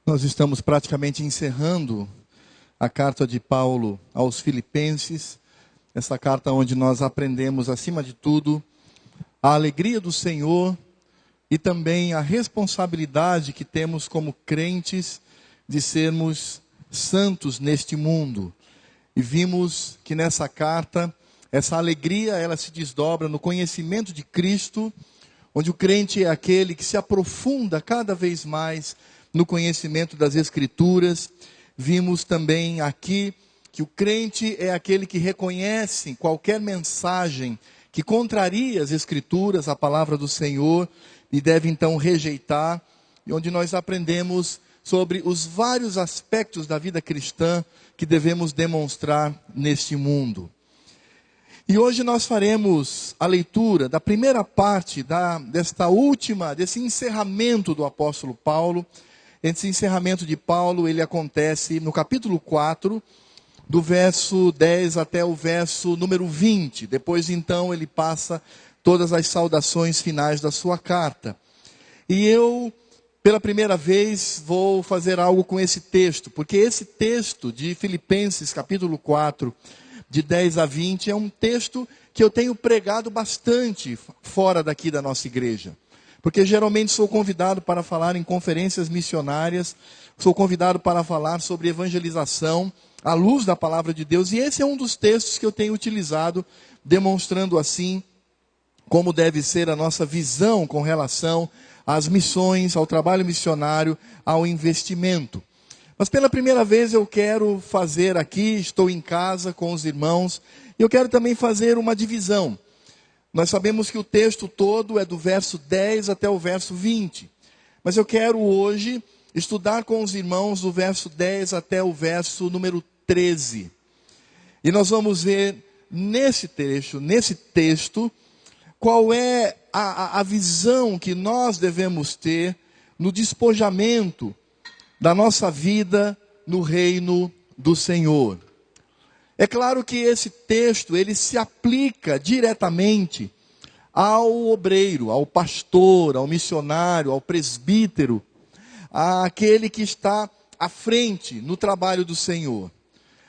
Nós estamos praticamente encerrando a carta de Paulo aos Filipenses, essa carta onde nós aprendemos, acima de tudo, a alegria do Senhor e também a responsabilidade que temos como crentes de sermos santos neste mundo. E vimos que nessa carta, essa alegria, ela se desdobra no conhecimento de Cristo, onde o crente é aquele que se aprofunda cada vez mais no conhecimento das Escrituras. Vimos também aqui que o crente é aquele que reconhece qualquer mensagem que contraria as Escrituras, a palavra do Senhor, e deve então rejeitar, e onde nós aprendemos sobre os vários aspectos da vida cristã que devemos demonstrar neste mundo. E hoje nós faremos a leitura da primeira parte desse encerramento do apóstolo Paulo. Esse encerramento de Paulo, ele acontece no capítulo 4, do verso 10 até o verso número 20. Depois então ele passa todas as saudações finais da sua carta. E eu, pela primeira vez, vou fazer algo com esse texto, porque esse texto de Filipenses capítulo 4, de 10 a 20, é um texto que eu tenho pregado bastante fora daqui da nossa igreja. Porque geralmente sou convidado para falar em conferências missionárias, sou convidado para falar sobre evangelização, à luz da palavra de Deus, e esse é um dos textos que eu tenho utilizado, demonstrando assim como deve ser a nossa visão com relação às missões, ao trabalho missionário, ao investimento. Mas pela primeira vez eu quero fazer aqui, estou em casa com os irmãos, e eu quero também fazer uma divisão. Nós sabemos que o texto todo é do verso 10 até o verso 20. Mas eu quero hoje estudar com os irmãos do verso 10 até o verso número 13. E nós vamos ver nesse texto, qual é a visão que nós devemos ter no despojamento da nossa vida no reino do Senhor. É claro que esse texto, ele se aplica diretamente ao obreiro, ao pastor, ao missionário, ao presbítero, àquele que está à frente no trabalho do Senhor.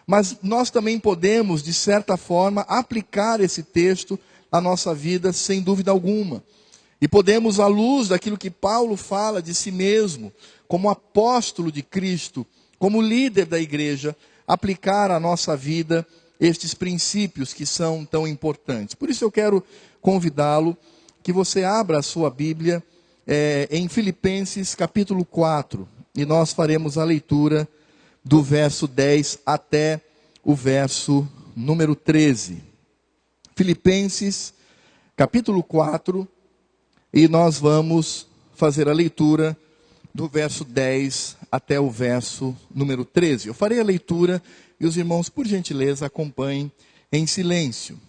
Mas nós também podemos, de certa forma, aplicar esse texto à nossa vida, sem dúvida alguma. E podemos, à luz daquilo que Paulo fala de si mesmo, como apóstolo de Cristo, como líder da igreja, aplicar à nossa vida estes princípios que são tão importantes. Por isso eu quero convidá-lo que você abra a sua Bíblia em Filipenses capítulo 4, e nós faremos a leitura do verso 10 até o verso número 13. Filipenses capítulo 4, e nós vamos fazer a leitura do verso 10 até o verso número 13. Eu farei a leitura e os irmãos, por gentileza, acompanhem em silêncio.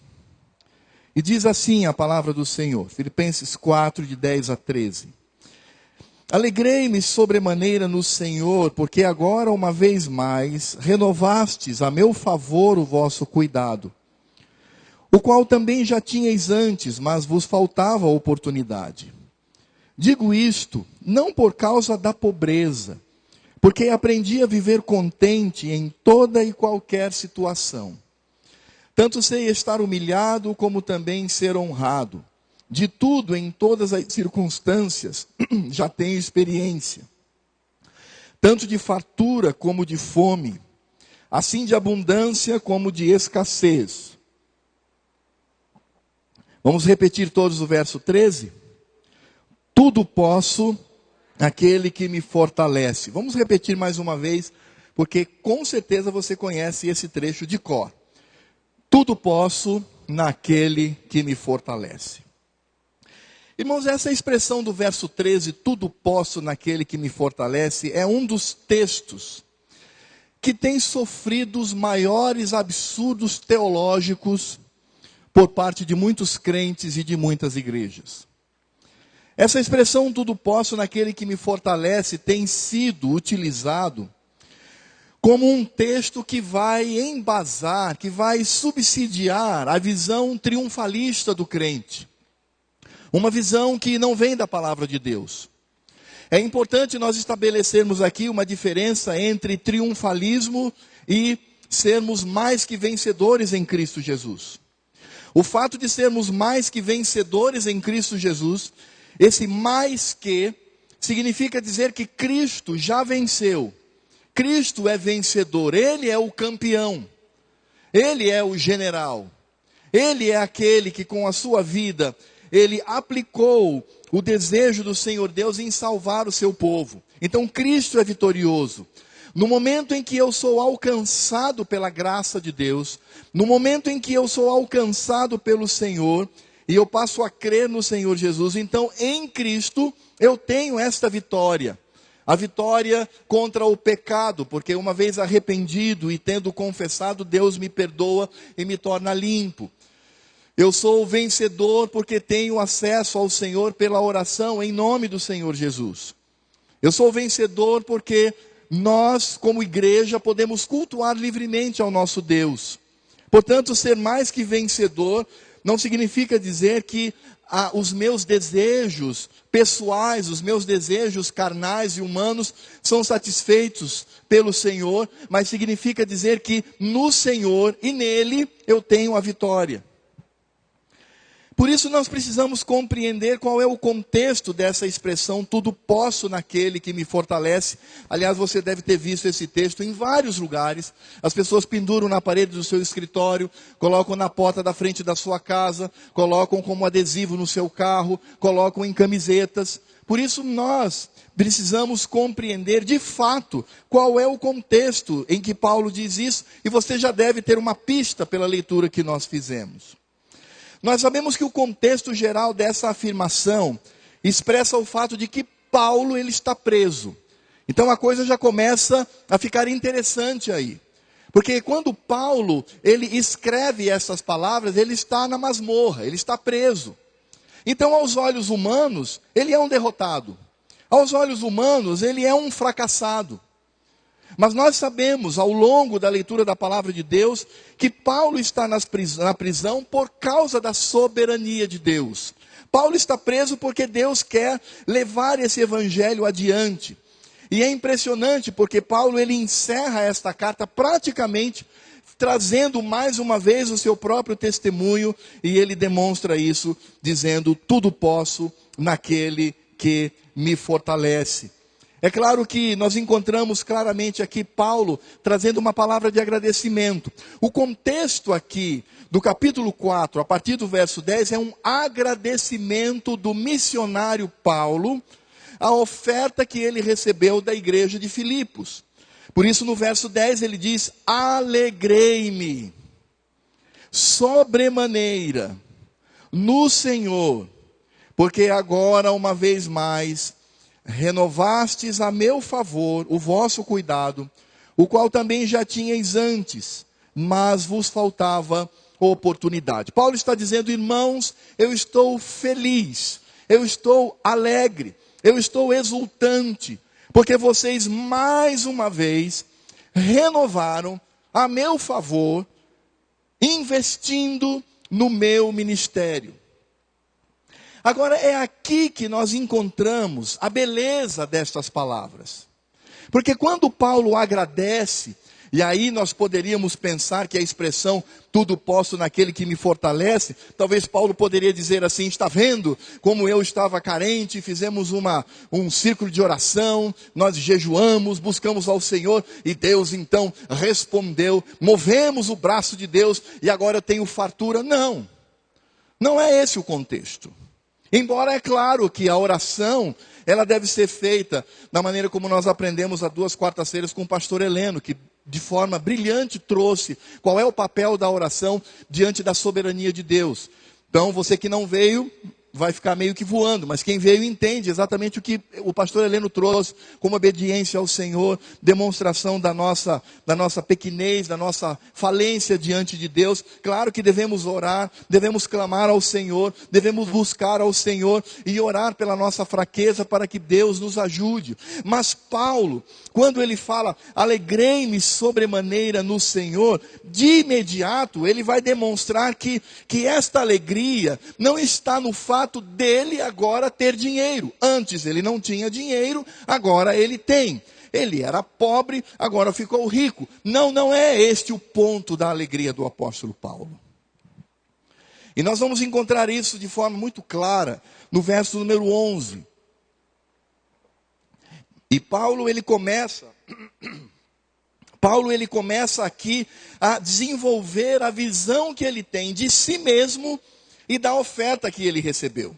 E diz assim a palavra do Senhor, Filipenses 4, de 10 a 13. Alegrei-me sobremaneira no Senhor, porque agora, uma vez mais, renovastes a meu favor o vosso cuidado, o qual também já tinhais antes, mas vos faltava a oportunidade. Digo isto, não por causa da pobreza, porque aprendi a viver contente em toda e qualquer situação. Tanto sei estar humilhado, como também ser honrado. De tudo, em todas as circunstâncias, já tenho experiência. Tanto de fartura como de fome, assim de abundância como de escassez. Vamos repetir todos o verso 13? Tudo posso naquele que me fortalece. Vamos repetir mais uma vez, porque com certeza você conhece esse trecho de cor. Tudo posso naquele que me fortalece. Irmãos, essa expressão do verso 13, tudo posso naquele que me fortalece, é um dos textos que tem sofrido os maiores absurdos teológicos por parte de muitos crentes e de muitas igrejas. Essa expressão, tudo posso naquele que me fortalece, tem sido utilizado como um texto que vai embasar, que vai subsidiar a visão triunfalista do crente. Uma visão que não vem da palavra de Deus. É importante nós estabelecermos aqui uma diferença entre triunfalismo e sermos mais que vencedores em Cristo Jesus. O fato de sermos mais que vencedores em Cristo Jesus, esse mais que, significa dizer que Cristo já venceu. Cristo é vencedor, Ele é o campeão, Ele é o general. Ele é aquele que com a sua vida, Ele aplicou o desejo do Senhor Deus em salvar o seu povo. Então Cristo é vitorioso. No momento em que eu sou alcançado pela graça de Deus, no momento em que eu sou alcançado pelo Senhor, e eu passo a crer no Senhor Jesus, então em Cristo eu tenho esta vitória. A vitória contra o pecado, porque uma vez arrependido e tendo confessado, Deus me perdoa e me torna limpo. Eu sou vencedor porque tenho acesso ao Senhor pela oração em nome do Senhor Jesus. Eu sou vencedor porque nós, como igreja, podemos cultuar livremente ao nosso Deus. Portanto, ser mais que vencedor não significa dizer que os meus desejos pessoais, os meus desejos carnais e humanos são satisfeitos pelo Senhor, mas significa dizer que no Senhor e nele eu tenho a vitória. Por isso nós precisamos compreender qual é o contexto dessa expressão, tudo posso naquele que me fortalece. Aliás, você deve ter visto esse texto em vários lugares. As pessoas penduram na parede do seu escritório, colocam na porta da frente da sua casa, colocam como adesivo no seu carro, colocam em camisetas. Por isso nós precisamos compreender de fato qual é o contexto em que Paulo diz isso, e você já deve ter uma pista pela leitura que nós fizemos. Nós sabemos que o contexto geral dessa afirmação expressa o fato de que Paulo ele está preso. Então a coisa já começa a ficar interessante aí. Porque quando Paulo ele escreve essas palavras, ele está na masmorra, ele está preso. Então aos olhos humanos, ele é um derrotado. Aos olhos humanos, ele é um fracassado. Mas nós sabemos, ao longo da leitura da palavra de Deus, que Paulo está na prisão por causa da soberania de Deus. Paulo está preso porque Deus quer levar esse evangelho adiante. E é impressionante porque Paulo ele encerra esta carta praticamente trazendo mais uma vez o seu próprio testemunho, e ele demonstra isso dizendo: tudo posso naquele que me fortalece. É claro que nós encontramos claramente aqui Paulo trazendo uma palavra de agradecimento. O contexto aqui do capítulo 4, a partir do verso 10, é um agradecimento do missionário Paulo à oferta que ele recebeu da igreja de Filipos. Por isso no verso 10 ele diz: alegrei-me sobremaneira no Senhor, porque agora uma vez mais renovastes a meu favor o vosso cuidado, o qual também já tinhais antes, mas vos faltava oportunidade. Paulo está dizendo: irmãos, eu estou feliz, eu estou alegre, eu estou exultante, porque vocês mais uma vez renovaram a meu favor, investindo no meu ministério. Agora é aqui que nós encontramos a beleza destas palavras. Porque quando Paulo agradece, e aí nós poderíamos pensar que a expressão tudo posso naquele que me fortalece, talvez Paulo poderia dizer assim: está vendo como eu estava carente, fizemos um círculo de oração, nós jejuamos, buscamos ao Senhor, e Deus então respondeu, movemos o braço de Deus, e agora eu tenho fartura. Não, não é esse o contexto. Embora é claro que a oração, ela deve ser feita da maneira como nós aprendemos há 2 quartas-feiras com o pastor Heleno, que de forma brilhante trouxe qual é o papel da oração diante da soberania de Deus. Então você que não veio, vai ficar meio que voando, mas quem veio entende exatamente o que o pastor Heleno trouxe como obediência ao Senhor, demonstração da nossa pequenez, da nossa falência diante de Deus. Claro que devemos orar, devemos clamar ao Senhor, devemos buscar ao Senhor e orar pela nossa fraqueza para que Deus nos ajude. Mas Paulo, quando ele fala alegrei-me sobremaneira no Senhor, de imediato ele vai demonstrar que esta alegria não está no fato fato dele agora ter dinheiro. Antes ele não tinha dinheiro, agora ele tem. Ele era pobre, agora ficou rico. Não é este o ponto da alegria do apóstolo Paulo. E nós vamos encontrar isso de forma muito clara no verso número 11. E Paulo ele começa aqui a desenvolver a visão que ele tem de si mesmo e da oferta que ele recebeu.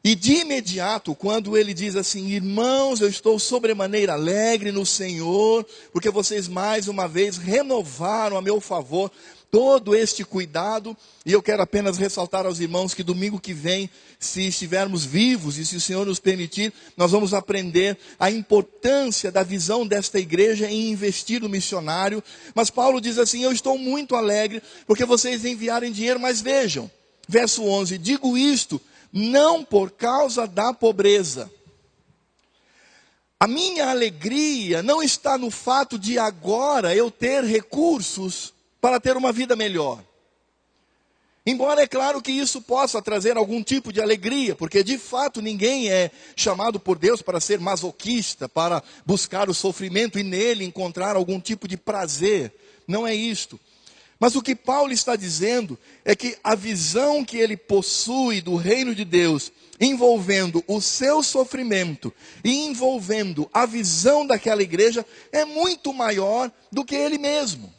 E de imediato, quando ele diz assim: irmãos, eu estou sobremaneira alegre no Senhor, porque vocês mais uma vez renovaram a meu favor todo este cuidado. E eu quero apenas ressaltar aos irmãos que domingo que vem, se estivermos vivos e se o Senhor nos permitir, nós vamos aprender a importância da visão desta igreja em investir no missionário. Mas Paulo diz assim: eu estou muito alegre porque vocês enviarem dinheiro. Mas vejam, verso 11, digo isto não por causa da pobreza. A minha alegria não está no fato de agora eu ter recursos para ter uma vida melhor. Embora é claro que isso possa trazer algum tipo de alegria, porque de fato ninguém é chamado por Deus para ser masoquista, para buscar o sofrimento e nele encontrar algum tipo de prazer. Não é isto. Mas o que Paulo está dizendo é que a visão que ele possui do reino de Deus, envolvendo o seu sofrimento e envolvendo a visão daquela igreja, é muito maior do que ele mesmo.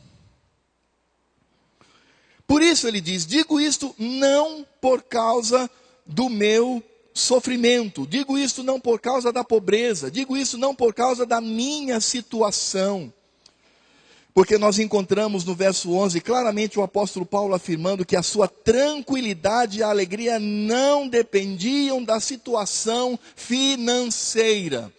Por isso ele diz: digo isto não por causa do meu sofrimento, digo isto não por causa da pobreza, digo isso não por causa da minha situação. Porque nós encontramos no verso 11 claramente o apóstolo Paulo afirmando que a sua tranquilidade e a alegria não dependiam da situação financeira.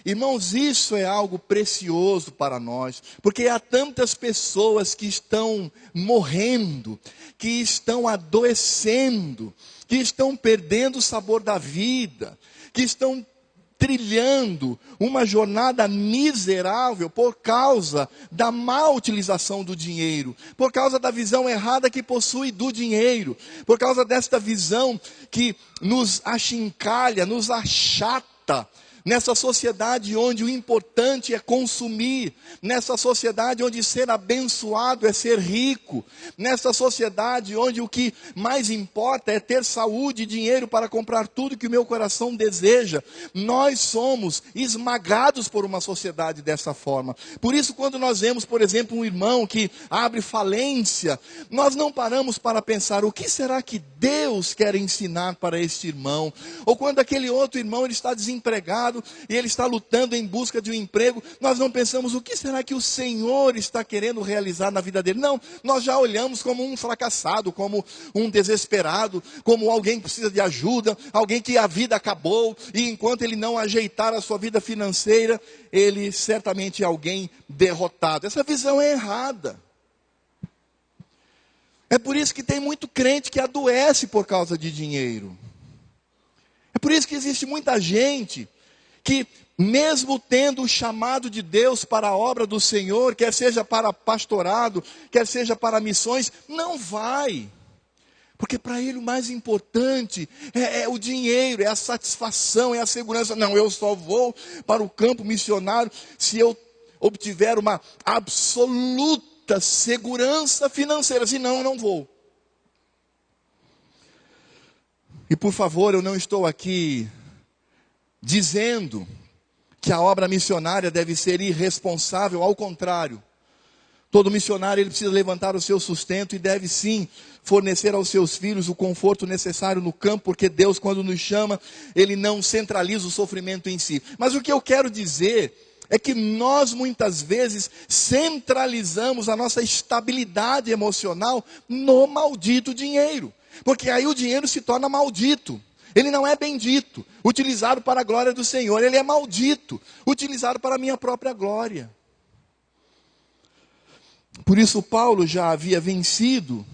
Irmãos, isso é algo precioso para nós, porque há tantas pessoas que estão morrendo, que estão adoecendo, que estão perdendo o sabor da vida, que estão trilhando uma jornada miserável por causa da má utilização do dinheiro, por causa da visão errada que possui do dinheiro, por causa desta visão que nos achincalha, nos achata, nessa sociedade onde o importante é consumir, nessa sociedade onde ser abençoado é ser rico, nessa sociedade onde o que mais importa é ter saúde e dinheiro para comprar tudo que o meu coração deseja. Nós somos esmagados por uma sociedade dessa forma. Por isso, quando nós vemos, por exemplo, um irmão que abre falência, nós não paramos para pensar: o que será que Deus quer ensinar para este irmão? Ou quando aquele outro irmão ele está desempregado e ele está lutando em busca de um emprego, nós não pensamos: o que será que o Senhor está querendo realizar na vida dele? Não, nós já olhamos como um fracassado, como um desesperado, como alguém que precisa de ajuda, alguém que a vida acabou, e enquanto ele não ajeitar a sua vida financeira, ele certamente é alguém derrotado. Essa visão é errada. É por isso que tem muito crente que adoece por causa de dinheiro. É por isso que existe muita gente que, mesmo tendo o chamado de Deus para a obra do Senhor, quer seja para pastorado, quer seja para missões, não vai. Porque para ele o mais importante é o dinheiro, é a satisfação, é a segurança. Não, eu só vou para o campo missionário se eu obtiver uma absoluta segurança financeira. Senão eu não vou. E por favor, eu não estou aqui dizendo que a obra missionária deve ser irresponsável. Ao contrário, todo missionário ele precisa levantar o seu sustento e deve sim fornecer aos seus filhos o conforto necessário no campo, porque Deus, quando nos chama, Ele não centraliza o sofrimento em si. Mas o que eu quero dizer é que nós muitas vezes centralizamos a nossa estabilidade emocional no maldito dinheiro, porque aí o dinheiro se torna maldito. Ele não é bendito, utilizado para a glória do Senhor. Ele é maldito, utilizado para a minha própria glória. Por isso Paulo já havia vencido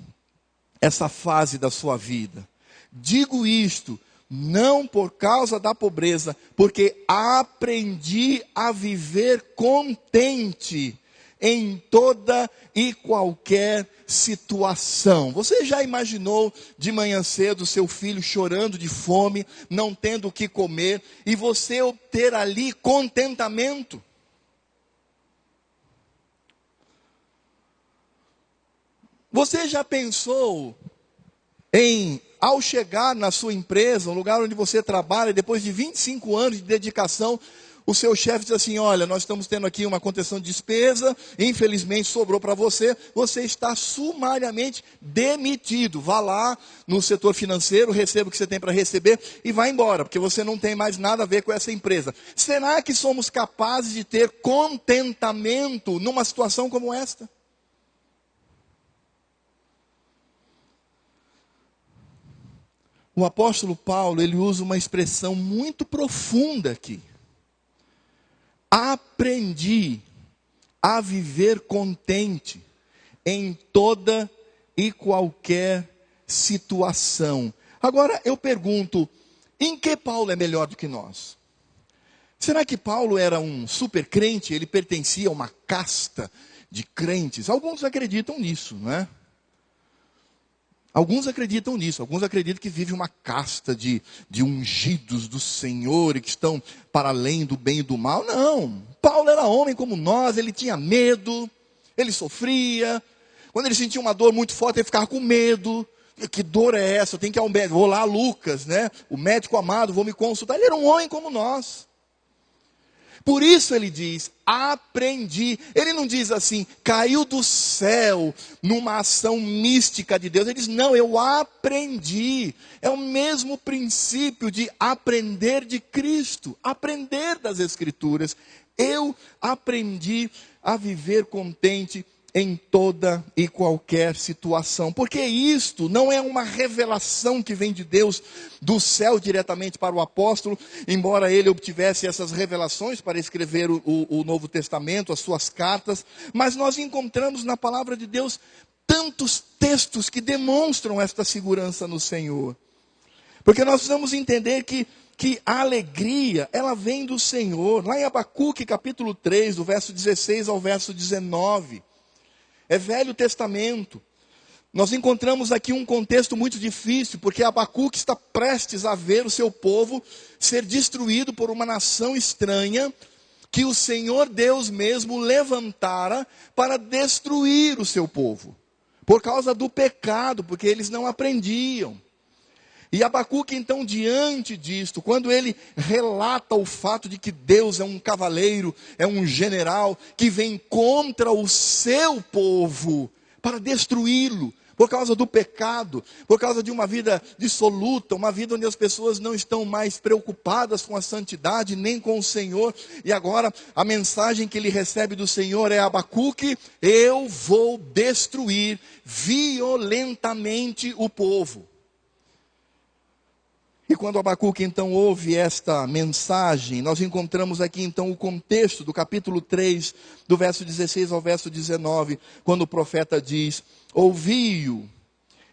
essa fase da sua vida. Digo isto não por causa da pobreza, porque aprendi a viver contente em toda e qualquer situação. Você já imaginou de manhã cedo seu filho chorando de fome, não tendo o que comer, e você obter ali contentamento? Você já pensou em, ao chegar na sua empresa, no lugar onde você trabalha, depois de 25 anos de dedicação, o seu chefe diz assim: olha, nós estamos tendo aqui uma contenção de despesa, infelizmente sobrou para você, você está sumariamente demitido. Vá lá no setor financeiro, receba o que você tem para receber e vá embora, porque você não tem mais nada a ver com essa empresa. Será que somos capazes de ter contentamento numa situação como esta? O apóstolo Paulo, ele usa uma expressão muito profunda aqui. Aprendi a viver contente em toda e qualquer situação. Agora eu pergunto, em que Paulo é melhor do que nós? Será que Paulo era um super crente? Ele pertencia a uma casta de crentes? Alguns acreditam nisso, não é? Alguns acreditam nisso, alguns acreditam que vive uma casta de ungidos do Senhor e que estão para além do bem e do mal. Não, Paulo era homem como nós, ele tinha medo, ele sofria. Quando ele sentia uma dor muito forte, ele ficava com medo. Que dor é essa? Eu tenho que ir ao médico. Vou lá, Lucas, né? O médico amado, vou me consultar. Ele era um homem como nós. Por isso ele diz, aprendi. Ele não diz assim, caiu do céu numa ação mística de Deus. Ele diz, não, eu aprendi. É o mesmo princípio de aprender de Cristo, aprender das Escrituras. Eu aprendi a viver contente em toda e qualquer situação. Porque isto não é uma revelação que vem de Deus do céu diretamente para o apóstolo, embora ele obtivesse essas revelações para escrever o Novo Testamento, as suas cartas, mas nós encontramos na palavra de Deus tantos textos que demonstram esta segurança no Senhor. Porque nós precisamos entender que a alegria, ela vem do Senhor. Lá em Abacuque, capítulo 3, do verso 16 ao verso 19... é Velho Testamento. Nós encontramos aqui um contexto muito difícil, porque Abacuque está prestes a ver o seu povo ser destruído por uma nação estranha, que o Senhor Deus mesmo levantara para destruir o seu povo, por causa do pecado, porque eles não aprendiam. E Abacuque então, diante disto, quando ele relata o fato de que Deus é um cavaleiro, é um general, que vem contra o seu povo, para destruí-lo, por causa do pecado, por causa de uma vida dissoluta, uma vida onde as pessoas não estão mais preocupadas com a santidade, nem com o Senhor. E agora, a mensagem que ele recebe do Senhor é: Abacuque, eu vou destruir violentamente o povo. E quando Abacuque então ouve esta mensagem, nós encontramos aqui então o contexto do capítulo 3, do verso 16 ao verso 19, quando o profeta diz: ouvi-o,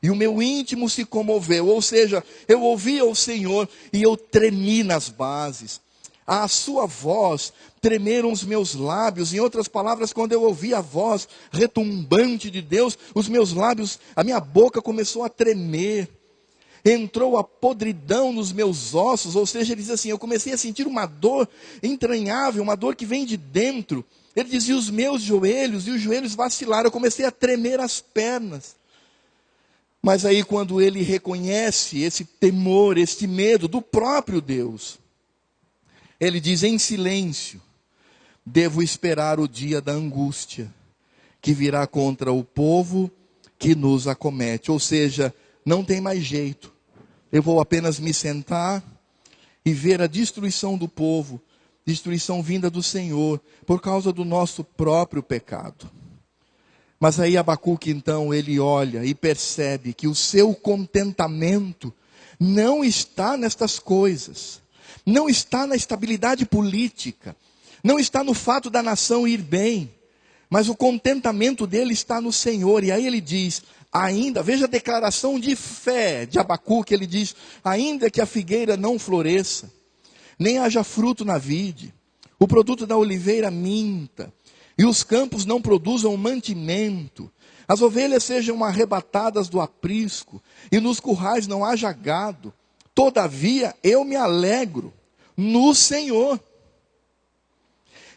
e o meu íntimo se comoveu. Ou seja, eu ouvi ao Senhor e eu tremi nas bases. À sua voz tremeram os meus lábios. Em outras palavras, quando eu ouvi a voz retumbante de Deus, os meus lábios, a minha boca começou a tremer. Entrou a podridão nos meus ossos. Ou seja, ele diz assim, eu comecei a sentir uma dor entranhável, uma dor que vem de dentro. Ele dizia, os meus joelhos, e os joelhos vacilaram, eu comecei a tremer as pernas. Mas aí quando ele reconhece esse temor, este medo do próprio Deus, ele diz, em silêncio, devo esperar o dia da angústia, que virá contra o povo que nos acomete. Ou seja, não tem mais jeito. Eu vou apenas me sentar e ver a destruição do povo, destruição vinda do Senhor, por causa do nosso próprio pecado. Mas aí Abacuque então, ele olha e percebe que o seu contentamento não está nestas coisas, não está na estabilidade política, não está no fato da nação ir bem, mas o contentamento dele está no Senhor. E aí ele diz, ainda, veja a declaração de fé de Abacuque, ele diz, ainda que a figueira não floresça, nem haja fruto na vide, o produto da oliveira minta, e os campos não produzam mantimento, as ovelhas sejam arrebatadas do aprisco, e nos currais não haja gado. Todavia eu me alegro no Senhor,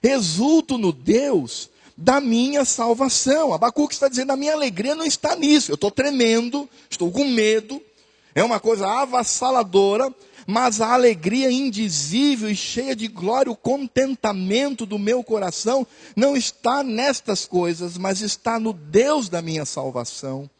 exulto no Deus da minha salvação. Abacuque está dizendo, a minha alegria não está nisso. Eu estou tremendo, estou com medo, é uma coisa avassaladora, mas a alegria indizível e cheia de glória, o contentamento do meu coração, não está nestas coisas, mas está no Deus da minha salvação.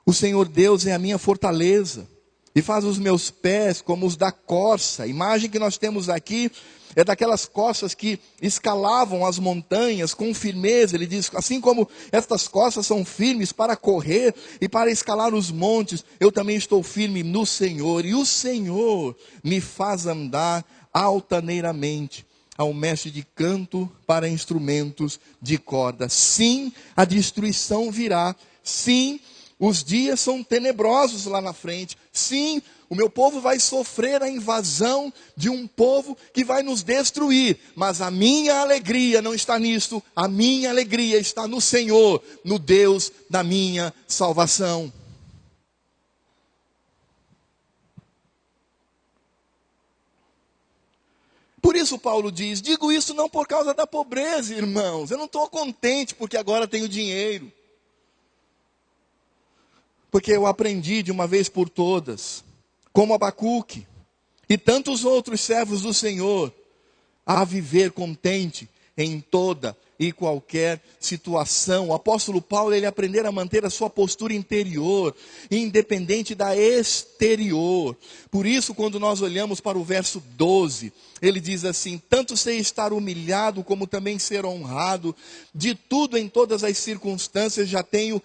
O Senhor Deus é a minha fortaleza, e faz os meus pés como os da corça. A imagem que nós temos aqui é daquelas corças que escalavam as montanhas com firmeza. Ele diz, assim como estas corças são firmes para correr e para escalar os montes, eu também estou firme no Senhor. E o Senhor me faz andar altaneiramente ao mestre de canto para instrumentos de corda. Sim, a destruição virá. Sim, os dias são tenebrosos lá na frente. Sim, o meu povo vai sofrer a invasão de um povo que vai nos destruir. Mas a minha alegria não está nisso. A minha alegria está no Senhor, no Deus da minha salvação. Por isso Paulo diz, digo isso não por causa da pobreza, irmãos. Eu não estou contente porque agora tenho dinheiro. Porque eu aprendi de uma vez por todas, como Abacuque e tantos outros servos do Senhor, a viver contente em toda e qualquer situação. O apóstolo Paulo, ele aprendeu a manter a sua postura interior, independente da exterior. Por isso, quando nós olhamos para o verso 12, ele diz assim, tanto sei estar humilhado, como também ser honrado, de tudo em todas as circunstâncias já tenho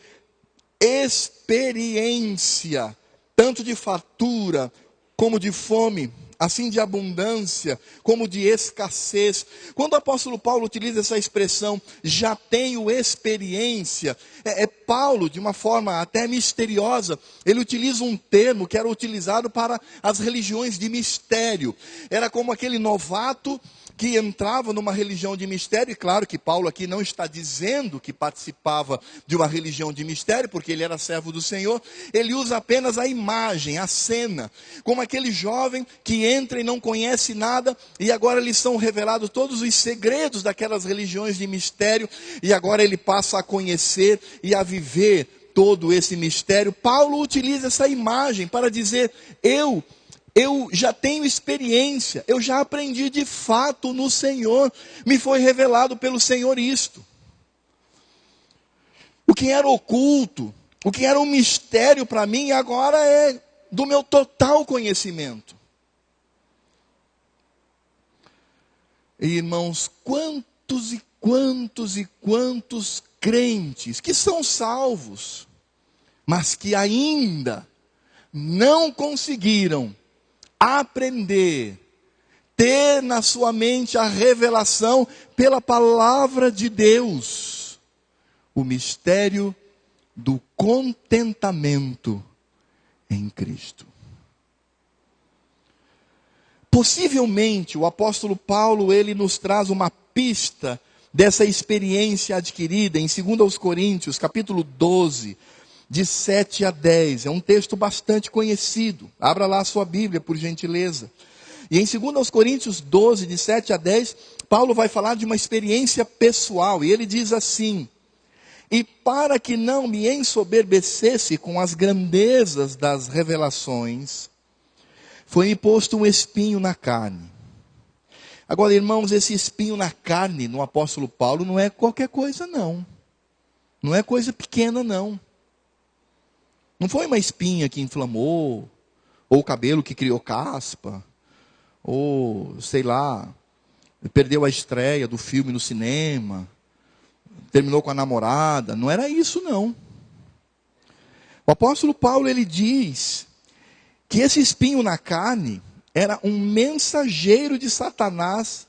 experiência, tanto de fartura, como de fome, assim de abundância, como de escassez. Quando o apóstolo Paulo utiliza essa expressão, já tenho experiência, Paulo, de uma forma até misteriosa, ele utiliza um termo que era utilizado para as religiões de mistério. Era como aquele novato que entrava numa religião de mistério, e claro que Paulo aqui não está dizendo que participava de uma religião de mistério, porque ele era servo do Senhor, ele usa apenas a imagem, a cena, como aquele jovem que entra e não conhece nada, e agora lhe são revelados todos os segredos daquelas religiões de mistério, e agora ele passa a conhecer e a viver todo esse mistério. Paulo utiliza essa imagem para dizer, eu já tenho experiência, eu já aprendi de fato no Senhor, me foi revelado pelo Senhor isto. O que era oculto, o que era um mistério para mim, agora é do meu total conhecimento. Irmãos, quantos e quantos e quantos crentes que são salvos, mas que ainda não conseguiram aprender, ter na sua mente a revelação pela palavra de Deus, o mistério do contentamento em Cristo. Possivelmente o apóstolo Paulo, ele nos traz uma pista dessa experiência adquirida em 2 Coríntios, capítulo 12, de 7 a 10, é um texto bastante conhecido. Abra lá a sua Bíblia, por gentileza. E em 2 Coríntios 12, de 7 a 10, Paulo vai falar de uma experiência pessoal. E ele diz assim, e para que não me ensoberbecesse com as grandezas das revelações, foi-me posto um espinho na carne. Agora, irmãos, esse espinho na carne, no apóstolo Paulo, não é qualquer coisa não. Não é coisa pequena não. Não foi uma espinha que inflamou, ou o cabelo que criou caspa, ou, sei lá, perdeu a estreia do filme no cinema, terminou com a namorada. Não era isso não. O apóstolo Paulo, ele diz que esse espinho na carne era um mensageiro de Satanás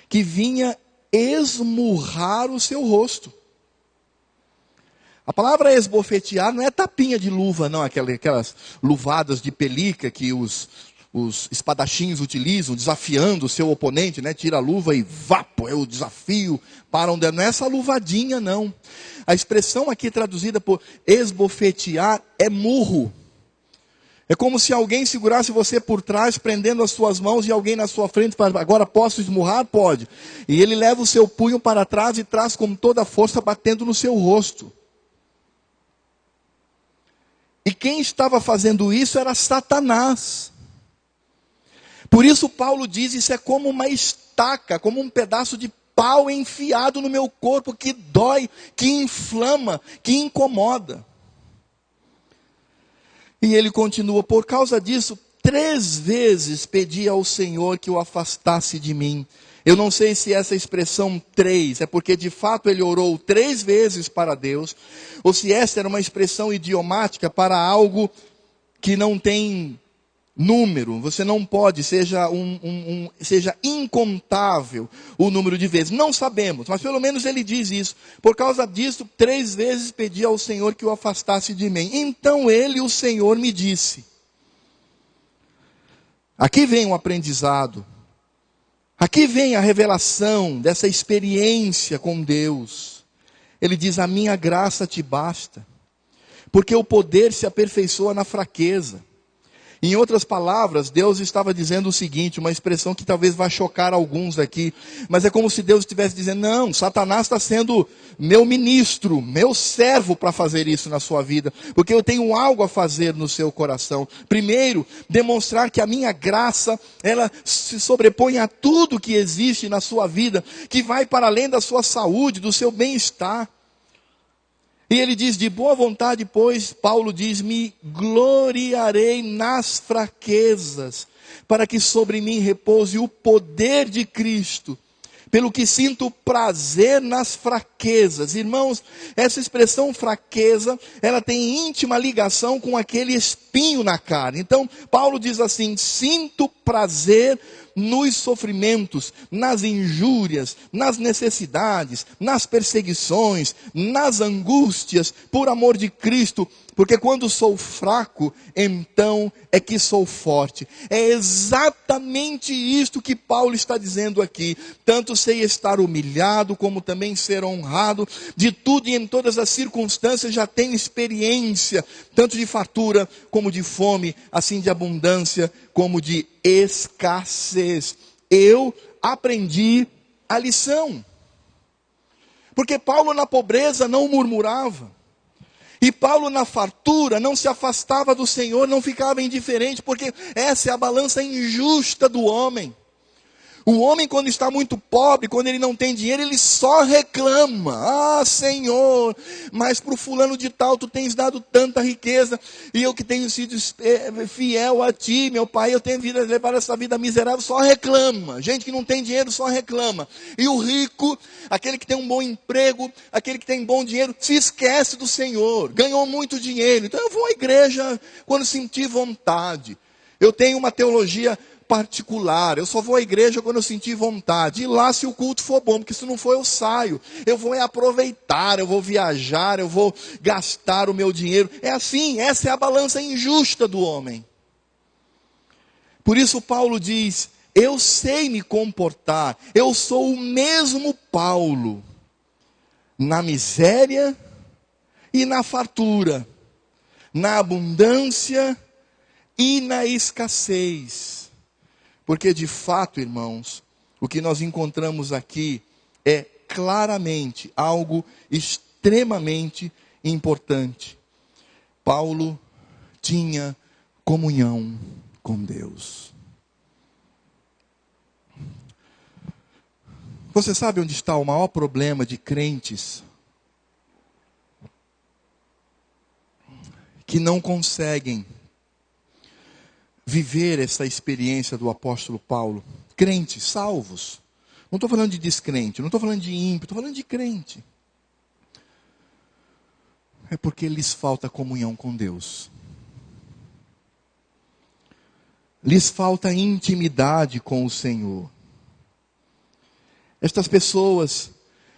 que vinha esmurrar o seu rosto. A palavra esbofetear não é tapinha de luva, não, aquelas luvadas de pelica que os os espadachins utilizam, desafiando o seu oponente, né? Tira a luva e vapo, é o desafio para onde não é essa luvadinha, não. A expressão aqui traduzida por esbofetear é murro. É como se alguém segurasse você por trás, prendendo as suas mãos, e alguém na sua frente fala, agora posso esmurrar? Pode. E ele leva o seu punho para trás e traz com toda a força, batendo no seu rosto. E quem estava fazendo isso era Satanás. Por isso Paulo diz, isso é como uma estaca, como um pedaço de pau enfiado no meu corpo, que dói, que inflama, que incomoda. E ele continua, por causa disso, 3 vezes pedi ao Senhor que o afastasse de mim. Eu não sei se essa expressão 3 é porque de fato ele orou 3 vezes para Deus, ou se essa era uma expressão idiomática para algo que não tem número. Você não pode, seja incontável o número de vezes. Não sabemos, mas pelo menos ele diz isso. Por causa disso, 3 vezes pedi ao Senhor que o afastasse de mim. Então ele, o Senhor, me disse. Aqui vem o aprendizado. Aqui vem a revelação dessa experiência com Deus. Ele diz, a minha graça te basta, porque o poder se aperfeiçoa na fraqueza. Em outras palavras, Deus estava dizendo o seguinte, uma expressão que talvez vá chocar alguns aqui, mas é como se Deus estivesse dizendo, não, Satanás está sendo meu ministro, meu servo para fazer isso na sua vida, porque eu tenho algo a fazer no seu coração. Primeiro, demonstrar que a minha graça, ela se sobrepõe a tudo que existe na sua vida, que vai para além da sua saúde, do seu bem-estar. E ele diz, de boa vontade, pois, Paulo diz, me gloriarei nas fraquezas, para que sobre mim repouse o poder de Cristo, pelo que sinto prazer nas fraquezas. Irmãos, essa expressão fraqueza, ela tem íntima ligação com aquele espinho na carne. Então, Paulo diz assim, sinto prazer nos sofrimentos, nas injúrias, nas necessidades, nas perseguições, nas angústias, por amor de Cristo, porque quando sou fraco, então é que sou forte. É exatamente isto que Paulo está dizendo aqui. Tanto sei estar humilhado, como também ser honrado. De tudo e em todas as circunstâncias já tenho experiência, tanto de fartura como de fome, assim de abundância como de escassez. Eu aprendi a lição. Porque Paulo na pobreza não murmurava. E Paulo na fartura não se afastava do Senhor, não ficava indiferente, porque essa é a balança injusta do homem. O homem, quando está muito pobre, quando ele não tem dinheiro, ele só reclama. Ah, Senhor, mas para o fulano de tal, tu tens dado tanta riqueza, e eu que tenho sido fiel a ti, meu pai, eu tenho levado essa vida miserável, só reclama. Gente que não tem dinheiro só reclama. E o rico, aquele que tem um bom emprego, aquele que tem bom dinheiro, se esquece do Senhor, ganhou muito dinheiro. Então eu vou à igreja quando sentir vontade. Eu tenho uma teologia particular, eu só vou à igreja quando eu sentir vontade, e lá se o culto for bom, porque se não for eu saio, eu vou aproveitar, eu vou viajar, eu vou gastar o meu dinheiro. É assim, essa é a balança injusta do homem. Por isso Paulo diz, eu sei me comportar, eu sou o mesmo Paulo, na miséria e na fartura, na abundância e na escassez. Porque de fato, irmãos, o que nós encontramos aqui é claramente algo extremamente importante. Paulo tinha comunhão com Deus. Você sabe onde está o maior problema de crentes que não conseguem viver essa experiência do apóstolo Paulo? Crentes, salvos. Não estou falando de descrente, não estou falando de ímpio, estou falando de crente. É porque lhes falta comunhão com Deus. Lhes falta intimidade com o Senhor. Estas pessoas,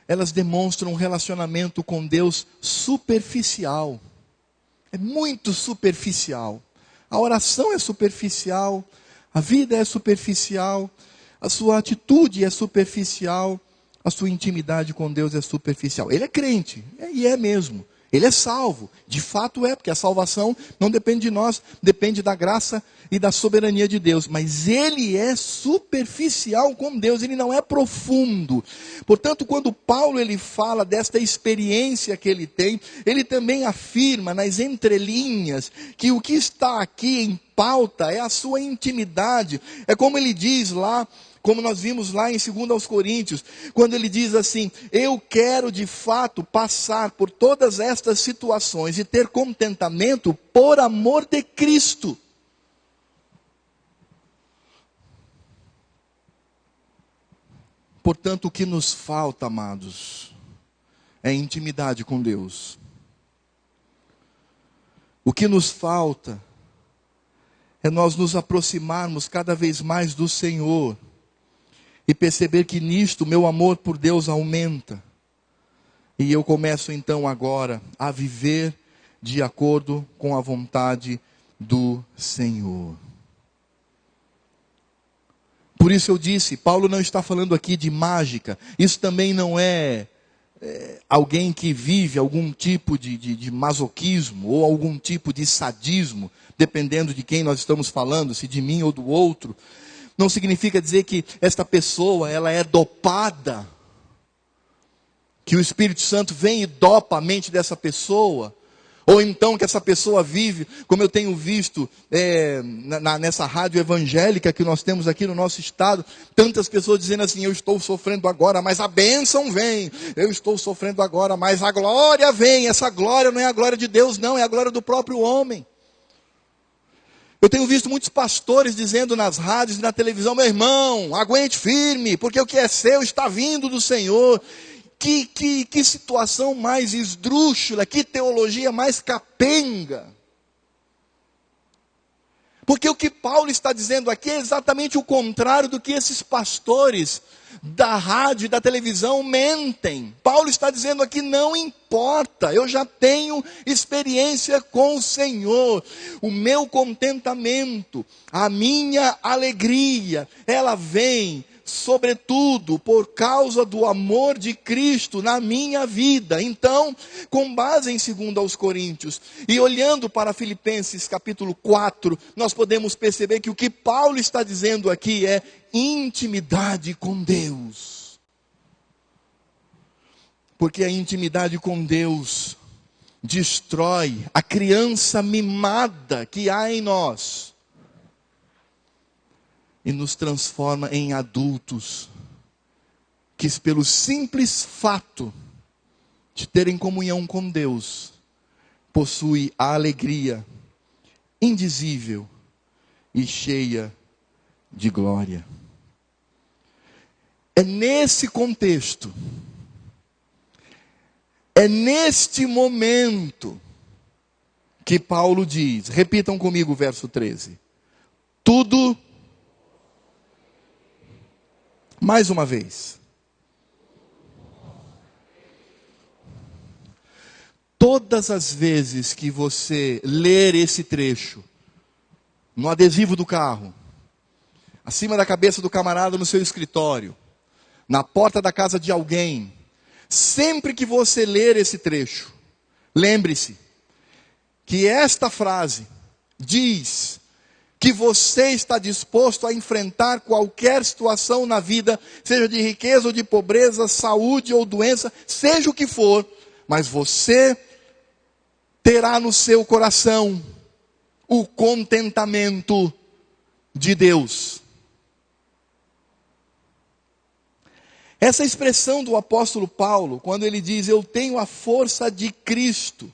elas demonstram um relacionamento com Deus superficial. É muito superficial. A oração é superficial, A vida é superficial, a sua atitude é superficial, a sua intimidade com Deus é superficial. Ele é crente, e é mesmo. Ele é salvo, de fato é, porque a salvação não depende de nós, depende da graça e da soberania de Deus. Mas ele é superficial com Deus, ele não é profundo. Portanto, quando Paulo ele fala desta experiência que ele tem, ele também afirma nas entrelinhas que o que está aqui em pauta é a sua intimidade. É como ele diz lá, como nós vimos lá em 2 aos Coríntios, quando ele diz assim: eu quero de fato passar por todas estas situações e ter contentamento por amor de Cristo. Portanto, o que nos falta, amados, é intimidade com Deus. O que nos falta é nós nos aproximarmos cada vez mais do Senhor e perceber que nisto meu amor por Deus aumenta. E eu começo então agora a viver de acordo com a vontade do Senhor. Por isso eu disse, Paulo não está falando aqui de mágica. Isso também não é alguém que vive algum tipo de masoquismo ou algum tipo de sadismo, dependendo de quem nós estamos falando, se de mim ou do outro. Não significa dizer que esta pessoa ela é dopada, que o Espírito Santo vem e dopa a mente dessa pessoa, ou então que essa pessoa vive, como eu tenho visto nessa rádio evangélica que nós temos aqui no nosso estado, tantas pessoas dizendo assim: eu estou sofrendo agora, mas a bênção vem, eu estou sofrendo agora, mas a glória vem. Essa glória não é a glória de Deus não, é a glória do próprio homem. Eu tenho visto muitos pastores dizendo nas rádios e na televisão: meu irmão, aguente firme, porque o que é seu está vindo do Senhor. Que situação mais esdrúxula, que teologia mais capenga. Porque o que Paulo está dizendo aqui é exatamente o contrário do que esses pastores da rádio e da televisão mentem. Paulo está dizendo aqui: não importa, eu já tenho experiência com o Senhor. O meu contentamento, a minha alegria, ela vem sobretudo por causa do amor de Cristo na minha vida. Então, com base em 2 aos Coríntios e olhando para Filipenses capítulo 4, nós podemos perceber que o que Paulo está dizendo aqui é intimidade com Deus. Porque a intimidade com Deus destrói a criança mimada que há em nós e nos transforma em adultos que, pelo simples fato de terem comunhão com Deus, possui a alegria indizível e cheia de glória. É nesse contexto, é neste momento que Paulo diz, repitam comigo o verso 13: tudo. Mais uma vez. Todas as vezes que você ler esse trecho, no adesivo do carro, acima da cabeça do camarada no seu escritório, na porta da casa de alguém, sempre que você ler esse trecho, lembre-se que esta frase diz que você está disposto a enfrentar qualquer situação na vida, seja de riqueza ou de pobreza, saúde ou doença, seja o que for, mas você terá no seu coração o contentamento de Deus. Essa expressão do apóstolo Paulo, quando ele diz: eu tenho a força de Cristo,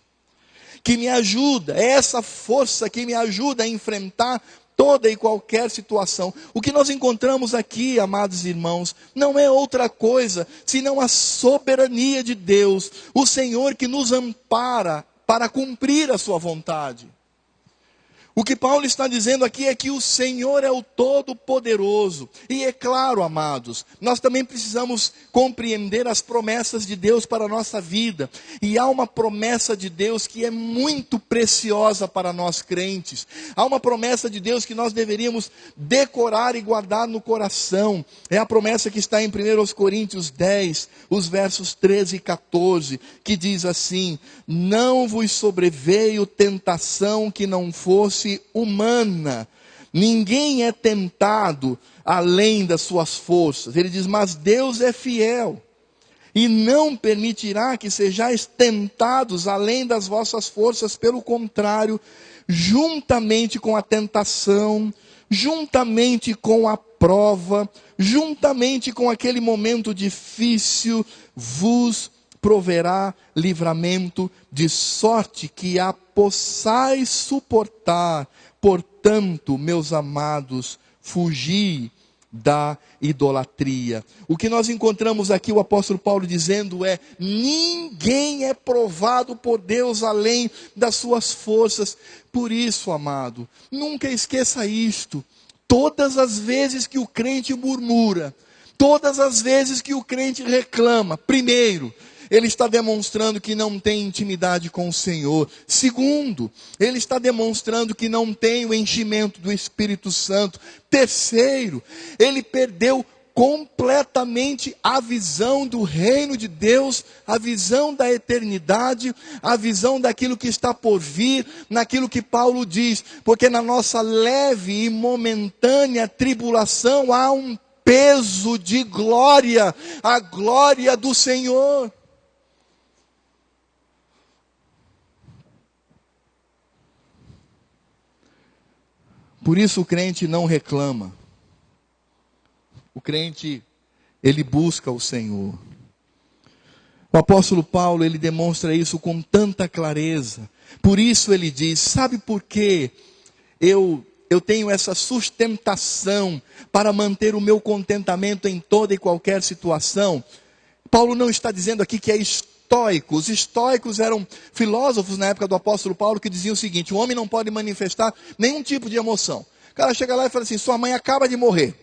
que me ajuda, é essa força que me ajuda a enfrentar toda e qualquer situação. O que nós encontramos aqui, amados irmãos, não é outra coisa senão a soberania de Deus, o Senhor que nos ampara para cumprir a sua vontade. O que Paulo está dizendo aqui é que o Senhor é o Todo-Poderoso. E é claro, amados, nós também precisamos compreender as promessas de Deus para a nossa vida. E há uma promessa de Deus que é muito preciosa para nós crentes. Há uma promessa de Deus que nós deveríamos decorar e guardar no coração. É a promessa que está em 1 Coríntios 10, os versos 13 e 14, que diz assim: não vos sobreveio tentação que não fosse humana, ninguém é tentado além das suas forças. Ele diz, mas Deus é fiel, e não permitirá que sejais tentados além das vossas forças, pelo contrário, juntamente com a tentação, juntamente com a prova, juntamente com aquele momento difícil, vos proverá livramento, de sorte que a possais suportar. Portanto, meus amados, fugi da idolatria. O que nós encontramos aqui, o apóstolo Paulo dizendo é: ninguém é provado por Deus além das suas forças. Por isso, amado, nunca esqueça isto. Todas as vezes que o crente murmura, todas as vezes que o crente reclama, primeiro, ele está demonstrando que não tem intimidade com o Senhor. Segundo, ele está demonstrando que não tem o enchimento do Espírito Santo. Terceiro, ele perdeu completamente a visão do reino de Deus, a visão da eternidade, a visão daquilo que está por vir, naquilo que Paulo diz, porque na nossa leve e momentânea tribulação há um peso de glória, a glória do Senhor. Por isso o crente não reclama. O crente, ele busca o Senhor. O apóstolo Paulo, ele demonstra isso com tanta clareza. Por isso ele diz, sabe por que eu tenho essa sustentação para manter o meu contentamento em toda e qualquer situação? Paulo não está dizendo aqui que é estoico. Os estoicos eram filósofos na época do apóstolo Paulo que diziam o seguinte: o homem não pode manifestar nenhum tipo de emoção. O cara chega lá e fala assim: sua mãe acaba de morrer.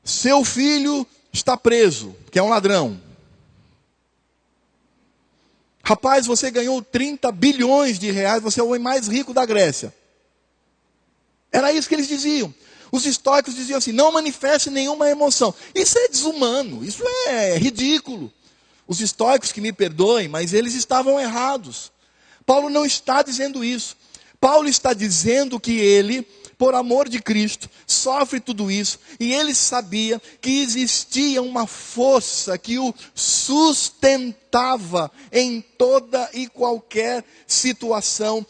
Seu filho está preso, que é um ladrão. Rapaz, você ganhou 30 bilhões de reais, você é o homem mais rico da Grécia. Era isso que eles diziam. Os estoicos diziam assim: não manifeste nenhuma emoção. Isso é desumano, isso é ridículo. Os estoicos que me perdoem, mas eles estavam errados. Paulo não está dizendo isso. Paulo está dizendo que ele, por amor de Cristo, sofre tudo isso, e ele sabia que existia uma força que o sustentava em toda e qualquer situação.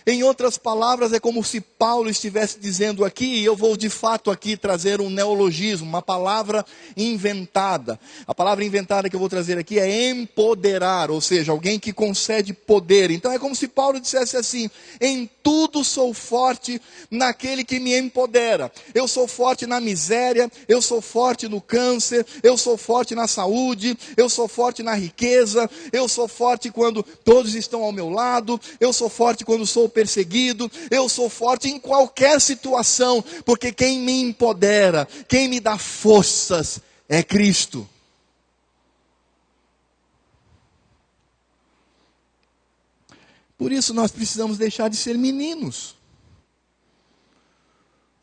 Em outras palavras, é como se Paulo estivesse dizendo aqui, e eu vou de fato aqui trazer um neologismo, uma palavra inventada. A palavra inventada que eu vou trazer aqui é empoderar, ou seja, alguém que concede poder. Então é como se Paulo dissesse assim: em tudo sou forte naquele que me empodera. Eu sou forte na miséria, eu sou forte no câncer, eu sou forte na saúde, eu sou forte na riqueza, eu sou forte quando todos estão ao meu lado, eu sou forte quando sou perseguido, eu sou forte em qualquer situação, porque quem me empodera, quem me dá forças é Cristo. Por isso nós precisamos deixar de ser meninos.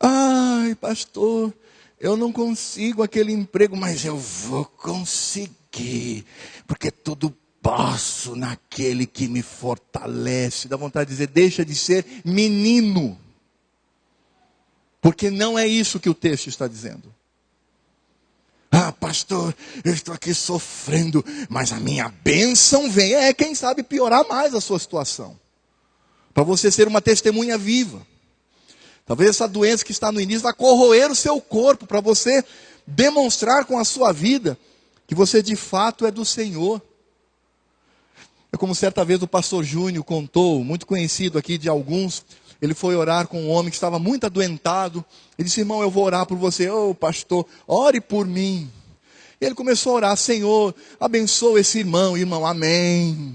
Ai, pastor, eu não consigo aquele emprego, mas eu vou conseguir, porque tudo posso naquele que me fortalece. Dá vontade de dizer: deixa de ser menino, porque não é isso que o texto está dizendo. Ah, pastor, eu estou aqui sofrendo, mas a minha bênção vem. Quem sabe piorar mais a sua situação, para você ser uma testemunha viva. Talvez essa doença que está no início vá corroer o seu corpo, para você demonstrar com a sua vida que você de fato é do Senhor. É como certa vez o pastor Júnior contou, muito conhecido aqui de alguns. Ele foi orar com um homem que estava muito adoentado. Ele disse: irmão, eu vou orar por você. Ô pastor, ore por mim. E ele começou a orar: Senhor, abençoa esse irmão. Irmão, amém.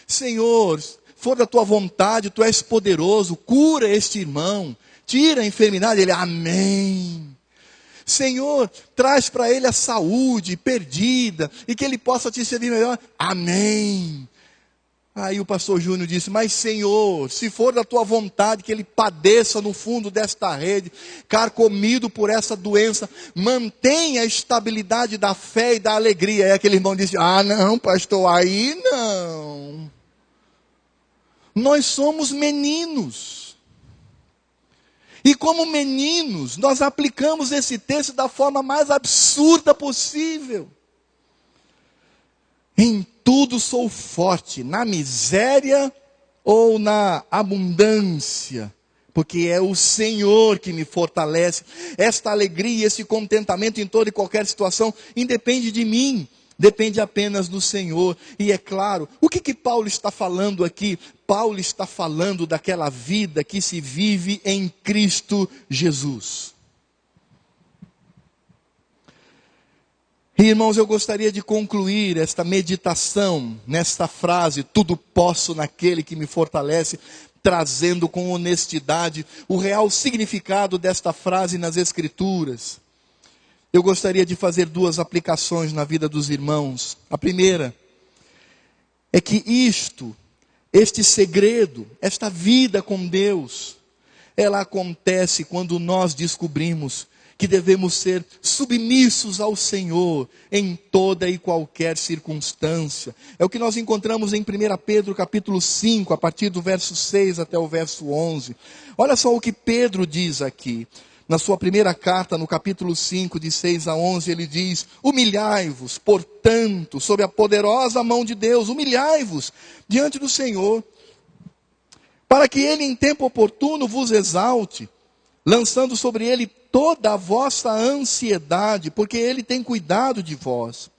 Senhor, for da tua vontade, tu és poderoso, cura este irmão, tira a enfermidade. Ele, amém. Senhor, traz para ele a saúde perdida, e que ele possa te servir melhor. Amém. Aí o pastor Júnior disse, mas Senhor, se for da tua vontade que ele padeça no fundo desta rede, carcomido por essa doença, mantenha a estabilidade da fé e da alegria. Aí aquele irmão disse, não pastor, aí não. Nós somos meninos. E como meninos, nós aplicamos esse texto da forma mais absurda possível. Em tudo sou forte, na miséria ou na abundância, porque é o Senhor que me fortalece. Esta alegria, esse contentamento em toda e qualquer situação, independe de mim, depende apenas do Senhor. E é claro, o que Paulo está falando aqui? Paulo está falando daquela vida que se vive em Cristo Jesus. Irmãos, eu gostaria de concluir esta meditação nesta frase, tudo posso naquele que me fortalece, trazendo com honestidade o real significado desta frase nas Escrituras. Eu gostaria de fazer duas aplicações na vida dos irmãos. A primeira é que este segredo, esta vida com Deus, ela acontece quando nós descobrimos que devemos ser submissos ao Senhor em toda e qualquer circunstância. É o que nós encontramos em 1 Pedro capítulo 5, a partir do verso 6 até o verso 11. Olha só o que Pedro diz aqui. Na sua primeira carta, no capítulo 5, de 6 a 11, ele diz, humilhai-vos, portanto, sob a poderosa mão de Deus, humilhai-vos diante do Senhor, para que ele em tempo oportuno vos exalte, lançando sobre ele toda a vossa ansiedade, porque ele tem cuidado de vós.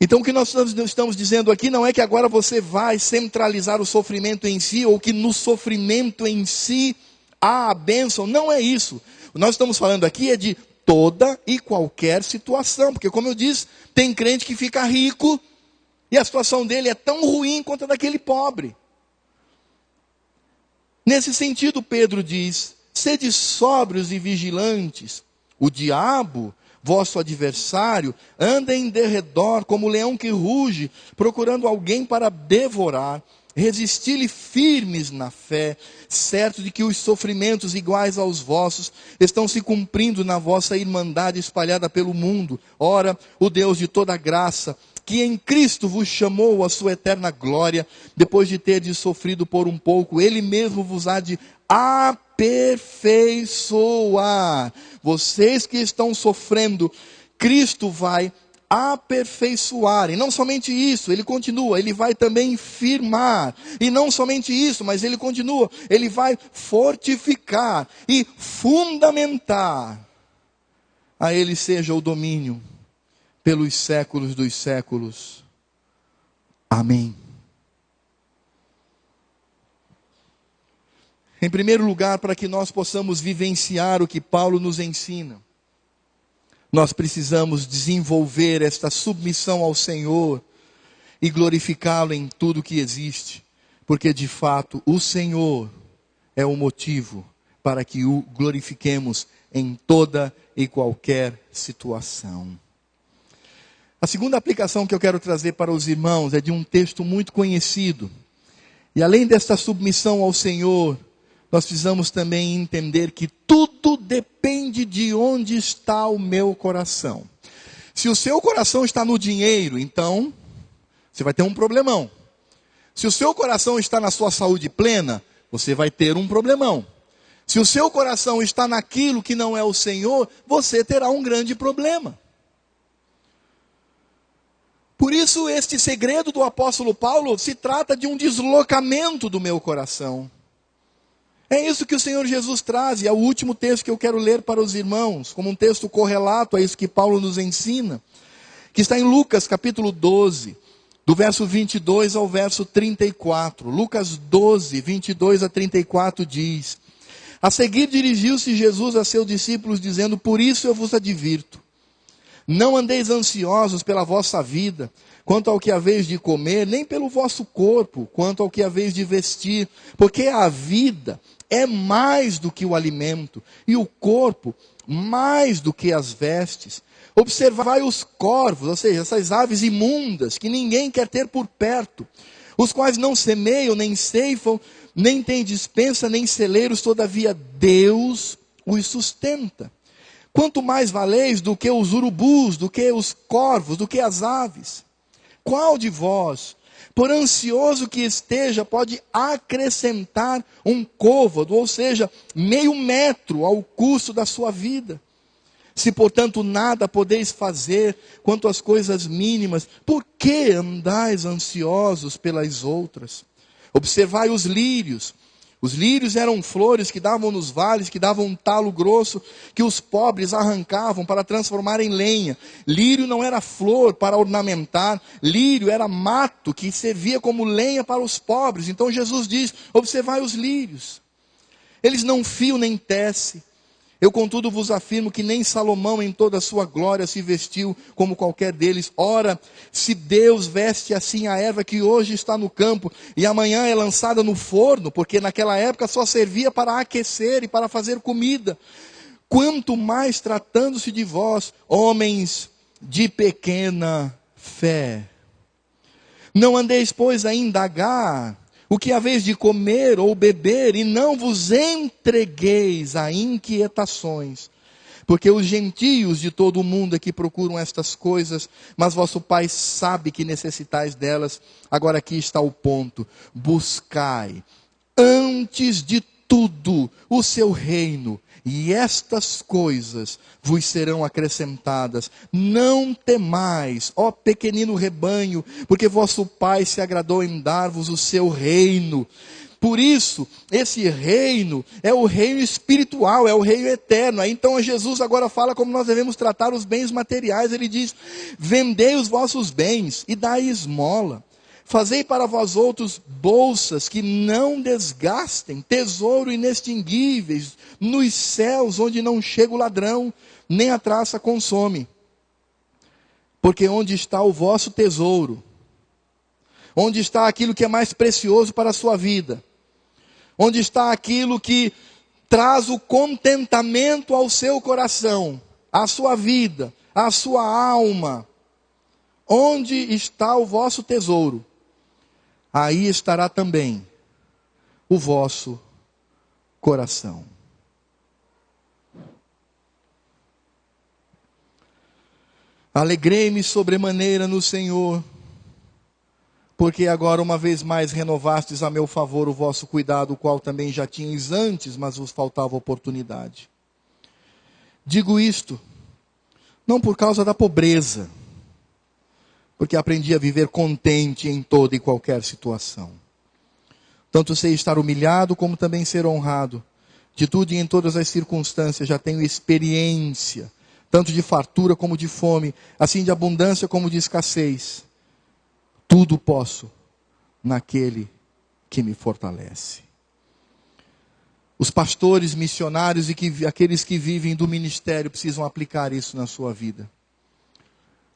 Então o que nós estamos dizendo aqui não é que agora você vai centralizar o sofrimento em si, ou que no sofrimento em si há a bênção. Não é isso. O que nós estamos falando aqui é de toda e qualquer situação, porque como eu disse, tem crente que fica rico, e a situação dele é tão ruim quanto a daquele pobre. Nesse sentido, Pedro diz, sede sóbrios e vigilantes. O diabo, vosso adversário, anda em derredor como leão que ruge, procurando alguém para devorar. Resisti-lhe firmes na fé, certo de que os sofrimentos iguais aos vossos estão se cumprindo na vossa irmandade espalhada pelo mundo. Ora, o Deus de toda graça, que em Cristo vos chamou à sua eterna glória, depois de terdes sofrido por um pouco, Ele mesmo vos há de aperfeiçoar. Vocês que estão sofrendo, Cristo vai aperfeiçoar. E não somente isso, ele continua, ele vai também firmar. E não somente isso, mas ele continua, ele vai fortificar e fundamentar. A ele seja o domínio pelos séculos dos séculos. Amém. Em primeiro lugar, para que nós possamos vivenciar o que Paulo nos ensina, nós precisamos desenvolver esta submissão ao Senhor e glorificá-lo em tudo que existe, porque de fato o Senhor é o motivo para que o glorifiquemos em toda e qualquer situação. A segunda aplicação que eu quero trazer para os irmãos é de um texto muito conhecido. E além desta submissão ao Senhor, nós precisamos também entender que tudo depende de onde está o meu coração. Se o seu coração está no dinheiro, então você vai ter um problemão. Se o seu coração está na sua saúde plena, você vai ter um problemão. Se o seu coração está naquilo que não é o Senhor, você terá um grande problema. Por isso, este segredo do apóstolo Paulo se trata de um deslocamento do meu coração. É isso que o Senhor Jesus traz, e é o último texto que eu quero ler para os irmãos, como um texto correlato a isso que Paulo nos ensina, que está em Lucas capítulo 12, do verso 22 ao verso 34. Lucas 12, 22 a 34 diz: a seguir dirigiu-se Jesus a seus discípulos, dizendo, por isso eu vos advirto, Não andeis ansiosos pela vossa vida, quanto ao que haveis de comer, nem pelo vosso corpo, quanto ao que haveis de vestir, porque a vida é mais do que o alimento, e o corpo mais do que as vestes. Observai os corvos, ou seja, essas aves imundas, que ninguém quer ter por perto, os quais não semeiam, nem ceifam, nem têm despensa, nem celeiros, todavia Deus os sustenta. Quanto mais valeis do que os urubus, do que os corvos, do que as aves? Qual de vós, por ansioso que esteja, pode acrescentar um côvado, ou seja, meio metro ao curso da sua vida? Se, portanto, nada podeis fazer quanto às coisas mínimas, por que andais ansiosos pelas outras? Observai os lírios. Os lírios eram flores que davam nos vales, que davam um talo grosso, que os pobres arrancavam para transformar em lenha. Lírio não era flor para ornamentar, lírio era mato que servia como lenha para os pobres. Então Jesus diz, observai os lírios. Eles não fiam nem tecem. Eu, contudo, vos afirmo que nem Salomão em toda a sua glória se vestiu como qualquer deles. Ora, se Deus veste assim a erva que hoje está no campo e amanhã é lançada no forno, porque naquela época só servia para aquecer e para fazer comida, quanto mais tratando-se de vós, homens de pequena fé. Não andeis, pois, a indagar o que haveis de comer ou beber, e não vos entregueis a inquietações, porque os gentios de todo o mundo é que procuram estas coisas, mas vosso Pai sabe que necessitais delas. Agora aqui está o ponto: buscai antes de tudo o seu reino, e estas coisas vos serão acrescentadas. Não temais, ó pequenino rebanho, porque vosso Pai se agradou em dar-vos o seu reino. Por isso, esse reino é o reino espiritual, é o reino eterno. Aí então Jesus agora fala como nós devemos tratar os bens materiais. Ele diz, vendei os vossos bens e dai esmola. Fazei para vós outros bolsas que não desgastem, tesouro inextinguíveis nos céus, onde não chega o ladrão, nem a traça consome. Porque onde está o vosso tesouro, onde está aquilo que é mais precioso para a sua vida, onde está aquilo que traz o contentamento ao seu coração, à sua vida, à sua alma, onde está o vosso tesouro, aí estará também o vosso coração. Alegrei-me sobremaneira no Senhor, porque agora uma vez mais renovastes a meu favor o vosso cuidado, o qual também já tinhais antes, mas vos faltava oportunidade. Digo isto, não por causa da pobreza, porque aprendi a viver contente em toda e qualquer situação. Tanto sei estar humilhado, como também ser honrado. De tudo e em todas as circunstâncias já tenho experiência, tanto de fartura como de fome, assim de abundância como de escassez. Tudo posso naquele que me fortalece. Os pastores, missionários e aqueles que vivem do ministério precisam aplicar isso na sua vida.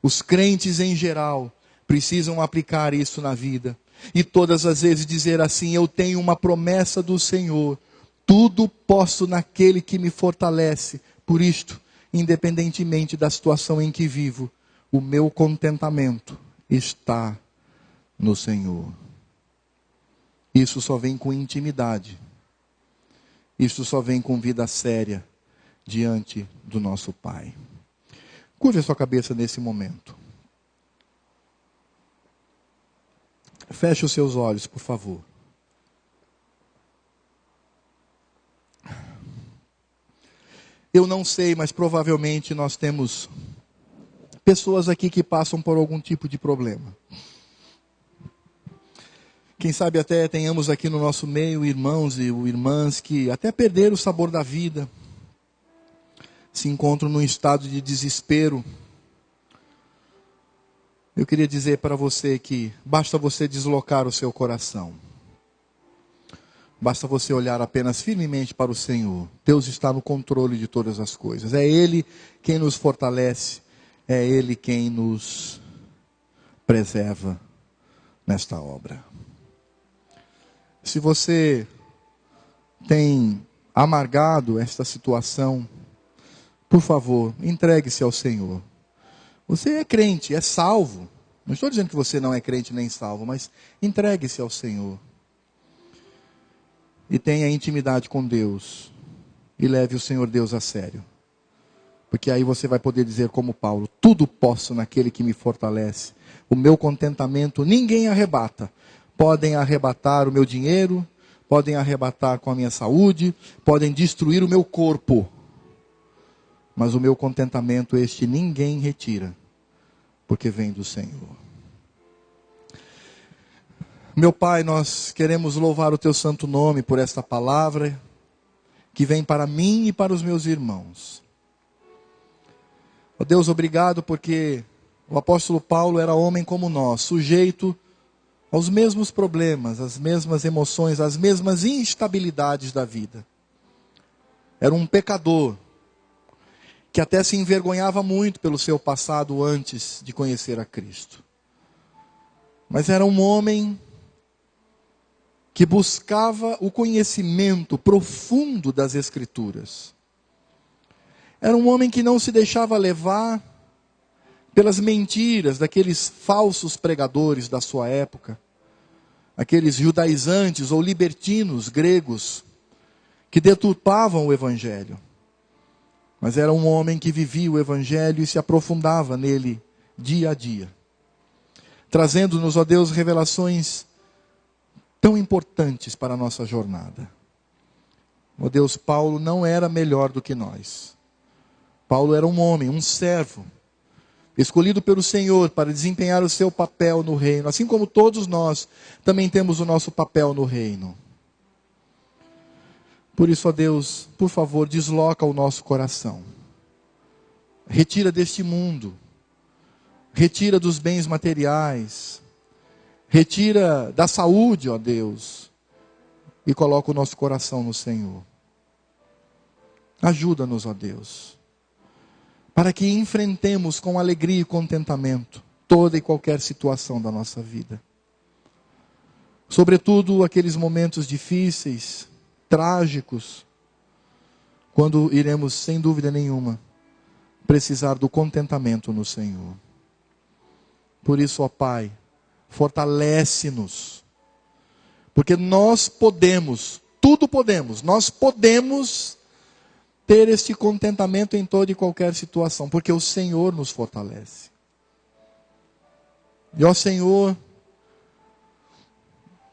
Os crentes em geral precisam aplicar isso na vida. E todas as vezes dizer assim, eu tenho uma promessa do Senhor. Tudo posso naquele que me fortalece. Por isto, independentemente da situação em que vivo, o meu contentamento está no Senhor. Isso só vem com intimidade. Isso só vem com vida séria diante do nosso Pai. Curve a sua cabeça nesse momento. Feche os seus olhos, por favor. Eu não sei, mas provavelmente nós temos pessoas aqui que passam por algum tipo de problema. Quem sabe até tenhamos aqui no nosso meio irmãos e irmãs que até perderam o sabor da vida, se encontram num estado de desespero. Eu queria dizer para você que basta você deslocar o seu coração. Basta você olhar apenas firmemente para o Senhor. Deus está no controle de todas as coisas. É Ele quem nos fortalece. é Ele quem nos preserva nesta obra. Se você tem amargado esta situação, por favor, entregue-se ao Senhor. Você é crente, é salvo. Não estou dizendo que você não é crente nem salvo, mas entregue-se ao Senhor. E tenha intimidade com Deus. E leve o Senhor Deus a sério. Porque aí você vai poder dizer como Paulo: tudo posso naquele que me fortalece. O meu contentamento ninguém arrebata. Podem arrebatar o meu dinheiro, podem arrebatar com a minha saúde, podem destruir o meu corpo. Mas o meu contentamento este ninguém retira, porque vem do Senhor. Meu Pai, nós queremos louvar o Teu santo nome por esta palavra, que vem para mim e para os meus irmãos. Ó Deus, obrigado porque o apóstolo Paulo era homem como nós, sujeito aos mesmos problemas, às mesmas emoções, às mesmas instabilidades da vida. Era um pecador, que até se envergonhava muito pelo seu passado antes de conhecer a Cristo. Mas era um homem que buscava o conhecimento profundo das Escrituras. Era um homem que não se deixava levar pelas mentiras daqueles falsos pregadores da sua época, aqueles judaizantes ou libertinos gregos que deturpavam o Evangelho. Mas era um homem que vivia o Evangelho e se aprofundava nele dia a dia, trazendo-nos, ó Deus, revelações tão importantes para a nossa jornada. Ó Deus, Paulo não era melhor do que nós. Paulo era um homem, um servo, escolhido pelo Senhor para desempenhar o seu papel no reino, assim como todos nós também temos o nosso papel no reino. Por isso, ó Deus, por favor, desloca o nosso coração. Retira deste mundo, retira dos bens materiais, retira da saúde, ó Deus, e coloca o nosso coração no Senhor. Ajuda-nos, ó Deus, para que enfrentemos com alegria e contentamento toda e qualquer situação da nossa vida. Sobretudo aqueles momentos difíceis, trágicos, quando iremos, sem dúvida nenhuma, precisar do contentamento no Senhor. Por isso, ó Pai, fortalece-nos, porque nós podemos, tudo podemos, nós podemos ter este contentamento em toda e qualquer situação, porque o Senhor nos fortalece. E ó Senhor,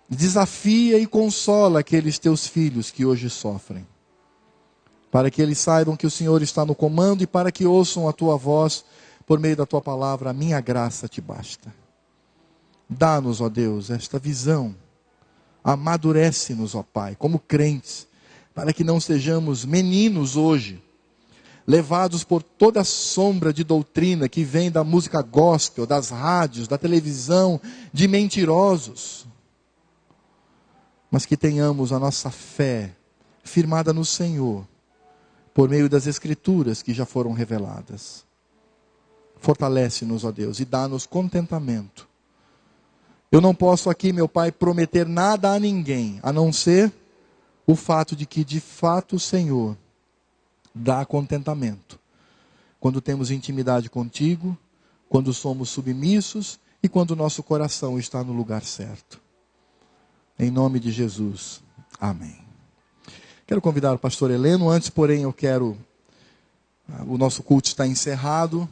desafia e consola aqueles teus filhos que hoje sofrem, para que eles saibam que o Senhor está no comando e para que ouçam a tua voz por meio da tua palavra: a minha graça te basta. Dá-nos, ó Deus, esta visão, amadurece-nos, ó Pai, como crentes, para que não sejamos meninos hoje, levados por toda a sombra de doutrina que vem da música gospel, das rádios, da televisão, de mentirosos, mas que tenhamos a nossa fé firmada no Senhor, por meio das Escrituras que já foram reveladas. Fortalece-nos, ó Deus, e dá-nos contentamento. Eu não posso aqui, meu Pai, prometer nada a ninguém, a não ser o fato de que, de fato, o Senhor dá contentamento. Quando temos intimidade contigo, quando somos submissos e quando o nosso coração está no lugar certo. Em nome de Jesus. Amém. Quero convidar o pastor Heleno. Antes, porém, o nosso culto está encerrado.